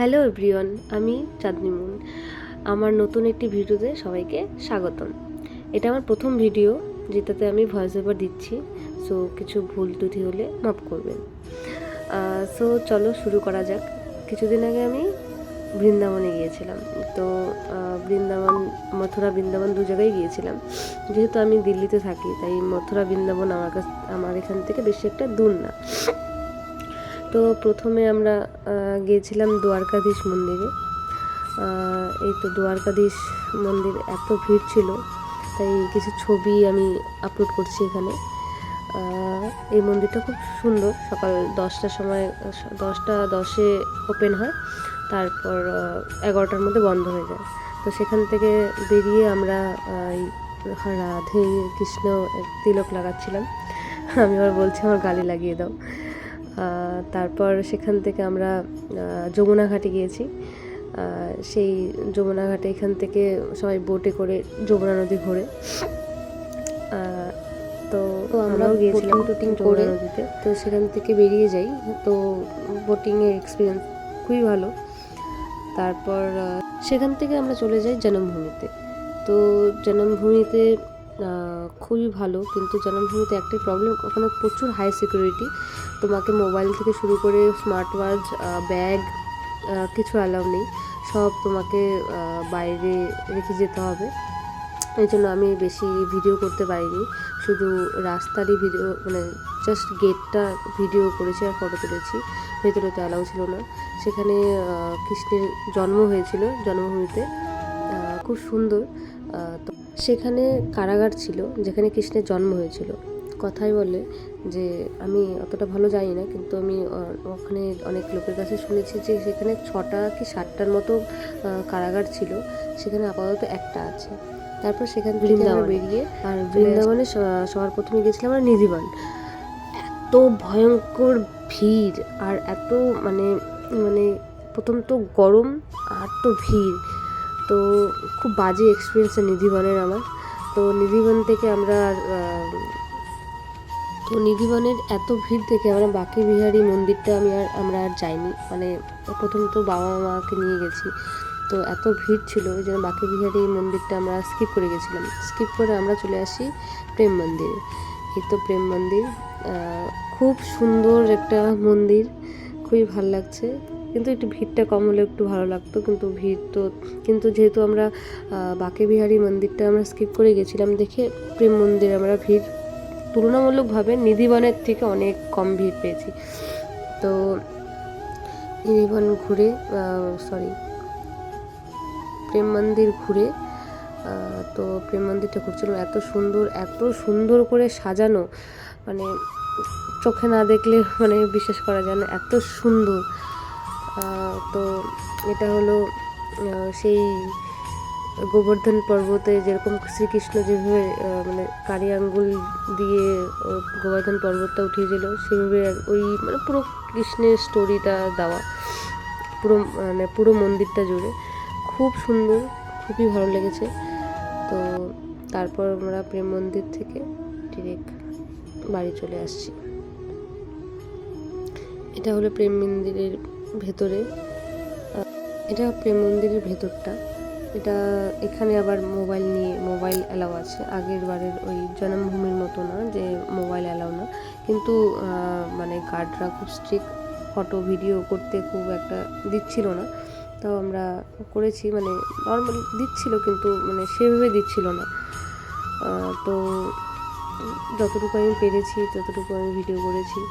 Hello everyone, আমি চাঁদনি moon. আমার নতুন একটি ভিডিওতে সবাইকে স্বাগতম। এটা আমার প্রথম ভিডিও যেটাতে আমি ভয়েস ওভার দিচ্ছি, সো কিছু ভুল ত্রুটি হলে মাফ করবেন। সো চলো শুরু করা যাক। কিছুদিন আগে আমি বৃন্দাবনে গিয়েছিলাম। তো মথুরা বৃন্দাবন দু জায়গায় গিয়েছিলাম। যেহেতু আমি দিল্লিতে থাকি, তাই মথুরা বৃন্দাবন আমার এখান থেকে বেশি একটা দূর না। তো প্রথমে আমরা গিয়েছিলাম দ্বারকাধীশ মন্দিরে। এই তো দ্বারকাধীশ মন্দির, এত ভিড় ছিল, তাই কিছু ছবি আমি আপলোড করছি এখানে। এই মন্দিরটা খুব সুন্দর। সকাল 10টার সময় 10:10 ওপেন হয়, তারপর 11টার মধ্যে বন্ধ হয়ে যায়। তো সেখান থেকে বেরিয়ে আমরা রাধে কৃষ্ণ তিলক লাগাচ্ছিলাম। আমি আবার বলছি আমার গালে লাগিয়ে দাও। তারপর সেখান থেকে আমরা যমুনা ঘাটে গিয়েছি। সেই যমুনা ঘাটে এখান থেকে সবাই বোটে করে যমুনা নদী ঘোরে। তো আমরাও গিয়েছিলাম বোটিং করে নদীতে। তো সেখান থেকে বেরিয়ে যাই। তো বোটিংয়ের এক্সপিরিয়েন্স খুবই ভালো। তারপর সেখান থেকে আমরা চলে যাই জন্মভূমিতে। তো জন্মভূমিতে খুবই ভালো, কিন্তু জন্মভূমিতে একটাই প্রবলেম, ওখানে প্রচুর হাই সিকিউরিটি। তোমাকে মোবাইল থেকে শুরু করে স্মার্ট ওয়াচ, ব্যাগ কিছু অ্যালাউ নেই, সব তোমাকে বাইরে রেখে যেতে হবে। এই জন্য আমি বেশি ভিডিও করতে পারিনি, শুধু রাস্তারই ভিডিও, মানে জাস্ট গেটটা ভিডিও করেছি আর ফটো তুলেছি। ভেতরে তো অ্যালাউ ছিল না। সেখানে কৃষ্ণের জন্ম হয়েছিল জন্মভূমিতে, খুব সুন্দর। তো সেখানে কারাগার ছিল যেখানে কৃষ্ণের জন্ম হয়েছিল। কথাই বলে যে আমি অতটা ভালো জানি না, কিন্তু আমি ওখানে অনেক লোকের কাছে শুনেছি যে সেখানে 6টা কি 7টার মতো কারাগার ছিল, সেখানে আপাতত একটা আছে। তারপর সেখান থেকে আমরা বেরিয়ে আর বৃন্দাবনে সবার প্রথমে গেছিলাম আমরা নিধিবন। এত ভয়ঙ্কর ভিড়, আর এত মানে মানে প্রথম তো গরম, আর তো ভিড়, তো খুব বাজে এক্সপিরিয়েন্স নিধিবনের আমার। তো নিধিবন থেকে নিধিবনের এত ভিড় দেখে আমরা বাঁকে বিহারী মন্দিরটা আমরা আর যাইনি। মানে প্রথম তো বাবা মাকে নিয়ে গেছি, তো এত ভিড় ছিল ওই জন্য বাঁকে বিহারী মন্দিরটা আমরা স্কিপ করে গেছিলাম। স্কিপ করে আমরা চলে আসি প্রেম মন্দিরে। এই তো প্রেম মন্দির, খুব সুন্দর একটা মন্দির, খুবই ভালো লাগছে। কিন্তু একটু ভিড়টা কম হলে একটু ভালো লাগতো, কিন্তু যেহেতু আমরা বাঁকে বিহারী মন্দিরটা আমরা স্কিপ করে গেছিলাম দেখে প্রেম মন্দিরে আমরা ভিড় তুলনামূলকভাবে নিধিবনের থেকে অনেক কম ভিড় পেয়েছি। তো নিধিবন ঘুরে প্রেম মন্দির ঘুরে, তো প্রেম মন্দিরটা ঘুরছিলাম। এত সুন্দর করে সাজানো, মানে চোখে না দেখলে মানে বিশ্বাস করা যায় না, এত সুন্দর। তো এটা হলো সেই গোবর্ধন পর্বতে যেরকম শ্রীকৃষ্ণ যেভাবে মানে কারি আঙ্গুল দিয়ে গোবর্ধন পর্বতটা উঠিয়েছিল, সেভাবে ওই মানে পুরো কৃষ্ণের স্টোরিটা দেওয়া, পুরো মন্দিরটা জুড়ে খুব সুন্দর, খুবই ভালো লেগেছে। তো তারপর আমরা প্রেম মন্দির থেকে ডিরেক্ট বাড়ি চলে আসছি। এটা হলো প্রেম মন্দিরের ভেতরে, এটা প্রেম মন্দিরের ভেতরটা। এখানে আবার মোবাইল অ্যালাউ আছে। আগের বারের ওই জন্মভূমির মতো না যে মোবাইল অ্যালাউ না, কিন্তু মানে গার্ডরা খুব স্ট্রিক্ট, ফটো ভিডিও করতে খুব একটা দিচ্ছিল না। তাও আমরা করেছি, মানে নর্মালি দিচ্ছিল, কিন্তু মানে সেভাবে দিচ্ছিল না। তো যতটুকু আমি পেরেছি ততটুকু আমি ভিডিও করেছি।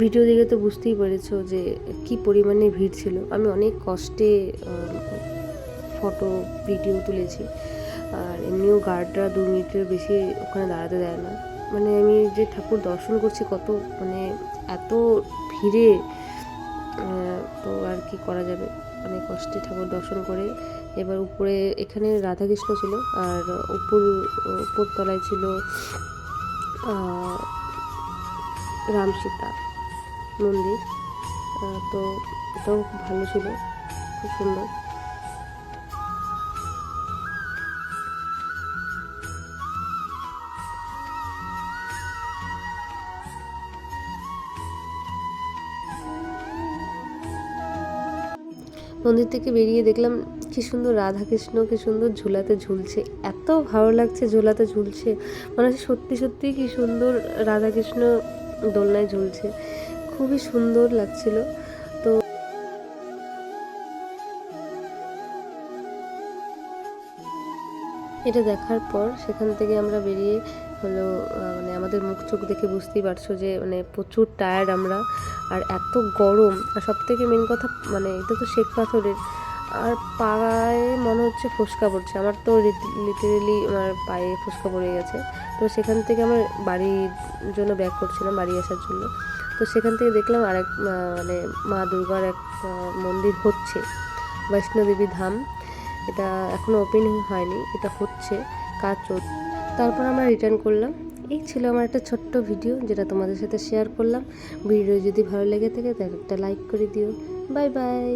ভিডিও দেখে তো বুঝতেই পেরেছো যে কি পরিমাণে ভিড় ছিল। আমি অনেক কষ্টে ফটো ভিডিও তুলেছি, আর এমনিও গার্ডরা 2 মিনিটের বেশি ওখানে দাঁড়াতে দেয় না। মানে আমি যে ঠাকুর দর্শন করছি কত, মানে এত ভিড়ে, তো আর কি করা যাবে, অনেক কষ্টে ঠাকুর দর্শন করে এবার উপরে এখানে রাধাকৃষ্ণ ছিল, আর উপর তলায় ছিল রাম সীতা মন্দির। তো এটাও খুব ভালো ছিল, খুব সুন্দর। মন্দির থেকে বেরিয়ে দেখলাম কি সুন্দর রাধাকৃষ্ণ কি সুন্দর ঝুলাতে ঝুলছে, এত ভালো লাগছে ঝুলাতে ঝুলছে, মনে হচ্ছে সত্যি সত্যি কি সুন্দর রাধাকৃষ্ণ দোলনায় ঝুলছে, খুবই সুন্দর লাগছিল। তো এটা দেখার পর সেখান থেকে আমরা বেরিয়ে হলো মানে আমাদের মুখ চোখ দেখে বুঝতেই পারছো যে মানে প্রচুর টায়ার্ড আমরা, আর এত গরম। আর সব থেকে মেন কথা মানে এটা তো শ্বেত পাথরের, আর পায়ে মনে হচ্ছে ফোস্কা পড়ছে, আমার তো লিটারেলি আমার পায়ে ফোস্কা পড়ে গেছে। তো সেখান থেকে আমার বাড়ির জন্য ব্যাক করছিলাম, বাড়ি আসার জন্য। তো সেখান থেকে দেখলাম আরেক মানে মা দুর্গার এক মন্দির হচ্ছে, বৈষ্ণোদেবী ধাম। এটা এখনও ওপেন হয়নি, এটা হচ্ছে, কাজ চলছে। তারপর আমরা রিটার্ন করলাম। এই ছিল আমার একটা ছোট্ট ভিডিও যেটা তোমাদের সাথে শেয়ার করলাম। ভিডিও যদি ভালো লেগে থাকে তাহলে একটা লাইক করে দিও। Bye bye.